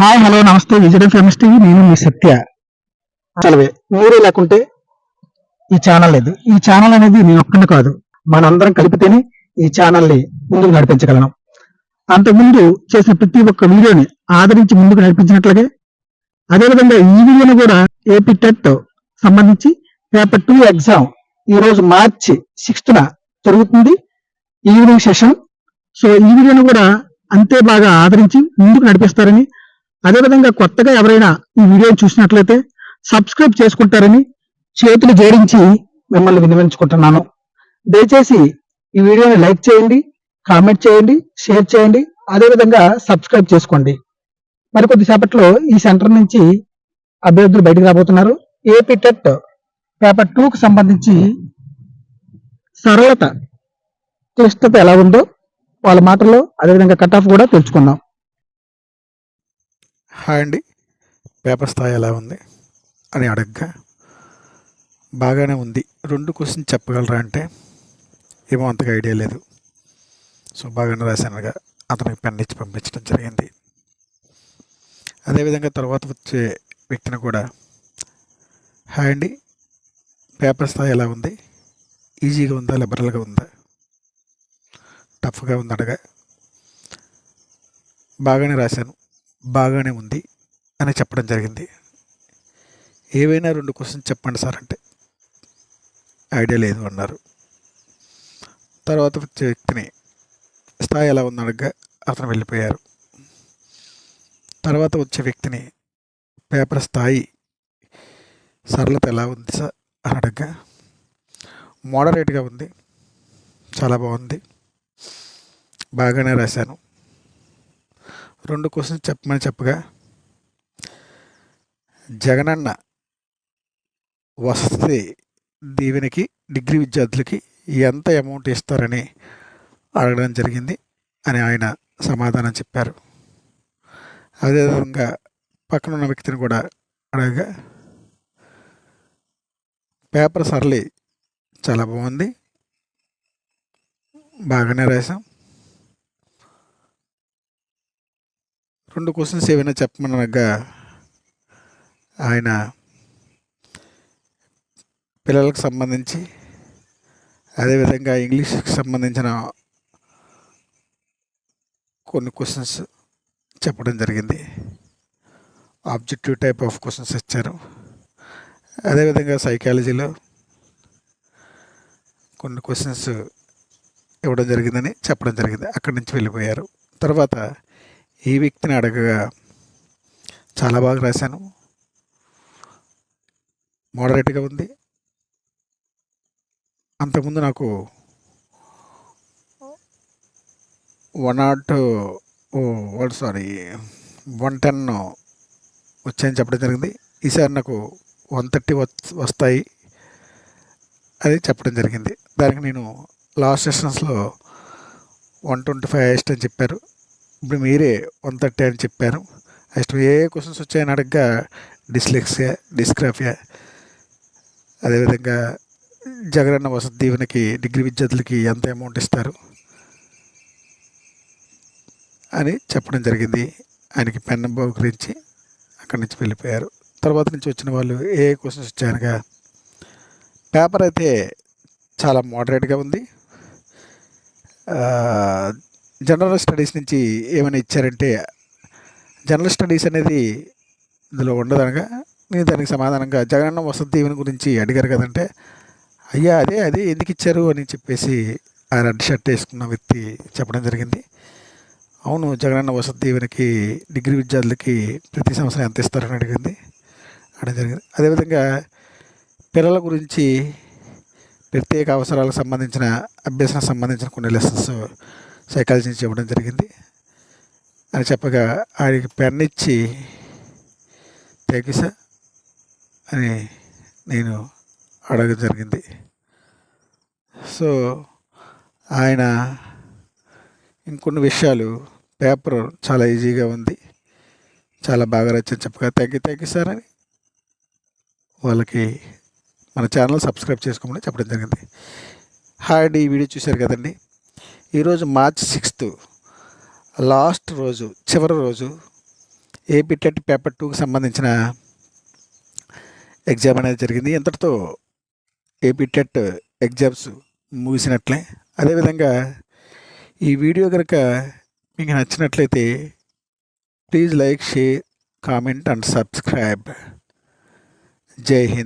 Hi hello నమస్తే విజయ famous TV నేను మీ సత్య. అసలు మీరే లేకుంటే ఈ ఛానల్ లేదు. ఈ ఛానల్ అనేది నేను ఒక్కనే కాదు, మనందరం కలిపితేనే ఈ ఛానల్ ని ముందుకు నడిపించగలను. అంతకుముందు చేసిన ప్రతి ఒక్క వీడియోని ఆదరించి ముందుకు నడిపించినట్లుగా అదేవిధంగా ఈ వీడియోని కూడా ఏపీ టెట్ సంబంధించి పేపర్ 2 ఎగ్జామ్ ఈ రోజు మార్చి 6th జరుగుతుంది, ఈవినింగ్ సెషన్. సో ఈ వీడియోని కూడా అంతే బాగా ఆదరించి ముందుకు నడిపిస్తారని, అదేవిధంగా కొత్తగా ఎవరైనా ఈ వీడియోని చూసినట్లయితే సబ్స్క్రైబ్ చేసుకుంటారని చేతులు జోడించి మిమ్మల్ని విన్నవించుకుంటున్నాను. దయచేసి ఈ వీడియోని లైక్ చేయండి, కామెంట్ చేయండి, షేర్ చేయండి, అదేవిధంగా సబ్స్క్రైబ్ చేసుకోండి. మరికొద్ది సేపట్లో ఈ సెంటర్ నుంచి అభ్యర్థులు బయటకు రాబోతున్నారు. ఏపీ టెట్ పేపర్ 2కు సంబంధించి సరళత క్లిష్టత ఎలా ఉందో వాళ్ళ మాటల్లో అదేవిధంగా కట్ ఆఫ్ కూడా తెలుసుకుందాం. హాయ్ అండి, పేపర్ స్థాయి ఎలా ఉంది అని అడగగా బాగానే ఉంది. 2 క్వశ్చన్ చెప్పగలరా అంటే ఏమో అంతగా ఐడియా లేదు. సో బాగానే రాశానుగా అతనికి పెన్ ఇచ్చి పంపించడం జరిగింది. అదేవిధంగా తర్వాత వచ్చే వ్యక్తిని కూడా హాయ్ అండి, పేపర్ స్థాయి ఎలా ఉంది, ఈజీగా ఉందా లిబరల్గా ఉందా, టఫ్గా ఉందనగా బాగానే రాశాను, బాగానే ఉంది అని చెప్పడం జరిగింది. ఏవైనా 2 క్వశ్చన్స్ చెప్పండి సార్ అంటే ఐడియా లేదు అన్నారు. తర్వాత వచ్చే వ్యక్తిని స్థాయి ఎలా ఉందనగా అతను వెళ్ళిపోయారు. తర్వాత వచ్చే వ్యక్తిని పేపర్ స్థాయి సరళత ఎలా ఉంది సార్ అని అడగగా మోడరేట్గా ఉంది, చాలా బాగుంది, బాగానే రాశాను. 2 క్వశ్చన్స్ చెప్పమని చెప్పగా జగనన్న వసతి దీవెనకి డిగ్రీ విద్యార్థులకి ఎంత అమౌంట్ ఇస్తారని అడగడం జరిగింది అని ఆయన సమాధానం చెప్పారు. అదేవిధంగా పక్కన ఉన్న వ్యక్తిని కూడా అడగగా పేపర్ సరళి చాలా బాగుంది, బాగానే రాసాం, 2 క్వశ్చన్స్ ఏమైనా చెప్పమనగా ఆయన పిల్లలకు సంబంధించి అదేవిధంగా ఇంగ్లీష్కి సంబంధించిన కొన్ని క్వశ్చన్స్ చెప్పడం జరిగింది. ఆబ్జెక్టివ్ టైప్ ఆఫ్ క్వశ్చన్స్ ఇచ్చారు. అదేవిధంగా సైకాలజీలో కొన్ని క్వశ్చన్స్ ఇవ్వడం జరిగిందని చెప్పడం జరిగింది. అక్కడి నుంచి వెళ్ళిపోయారు. తర్వాత ఈ వ్యక్తిని అడగగా చాలా బాగా రాశాను, మోడరేట్గా ఉంది, అంతకుముందు నాకు 110 వచ్చాయని చెప్పడం జరిగింది. ఈసారి నాకు 130 వస్తాయి అది చెప్పడం జరిగింది. దానికి నేను లాస్ట్ సెషన్స్లో 125 హైయెస్ట్ అని చెప్పారు. ఇప్పుడు మీరే 130 అని చెప్పారు. నెక్స్ట్ ఏ క్వశ్చన్స్ వచ్చాయని అడగగా డిస్లెక్సియా, డిస్గ్రాఫియా, అదేవిధంగా జగనన్న వసతి దీవెనకి డిగ్రీ విద్యార్థులకి ఎంత అమౌంట్ ఇస్తారు అని చెప్పడం జరిగింది. ఆయనకి పెన్ బహుకరించి అక్కడి నుంచి వెళ్ళిపోయారు. తర్వాత నుంచి వచ్చిన వాళ్ళు ఏ క్వశ్చన్స్ వచ్చాయనగా పేపర్ అయితే చాలా మోడరేట్గా ఉంది, జనరల్ స్టడీస్ నుంచి ఏమైనా ఇచ్చారంటే జనరల్ స్టడీస్ అనేది ఇందులో ఉండదనగా నేను దానికి సమాధానంగా జగనన్న వసతి దీవెన గురించి అడిగారు కదంటే అయ్యా అదే ఎందుకు ఇచ్చారు అని చెప్పేసి ఆ రెడ్ షర్ట్ వేసుకున్న వ్యక్తి చెప్పడం జరిగింది. అవును, జగనన్న వసతి దీవెనకి డిగ్రీ విద్యార్థులకి ప్రతి సంవత్సరం ఎంత ఇస్తారని అడగడం జరిగింది. అదేవిధంగా పిల్లల గురించి ప్రత్యేక అవసరాలకు సంబంధించిన అభ్యసనకు సంబంధించిన కొన్ని లెసన్స్ సైకాలజీ నుంచి ఇవ్వడం జరిగింది అని చెప్పగా ఆయనకి పెన్ ఇచ్చి థ్యాంక్ యూ సార్ అని నేను అడగడం జరిగింది. సో ఆయన ఇంకొన్ని విషయాలు పేపర్ చాలా ఈజీగా ఉంది, చాలా బాగా రచని చెప్పగా థ్యాంక్ యూ సార్ అని వాళ్ళకి మన ఛానల్ సబ్స్క్రైబ్ చేసుకోమని చెప్పడం జరిగింది. హాయ్ అండి, ఈ వీడియో చూశారు కదండి. ఈరోజు మార్చి 6th లాస్ట్ రోజు, చివరి రోజు ఏపీ టెట్ పేపర్ 2కి సంబంధించిన ఎగ్జామ్ అనేది జరిగింది. ఇంతటితో ఏపీ టెట్ ఎగ్జామ్స్ ముగిసినట్లే. అదేవిధంగా ఈ వీడియో కనుక మీకు నచ్చినట్లయితే please like, share, comment and subscribe. జై హింద్.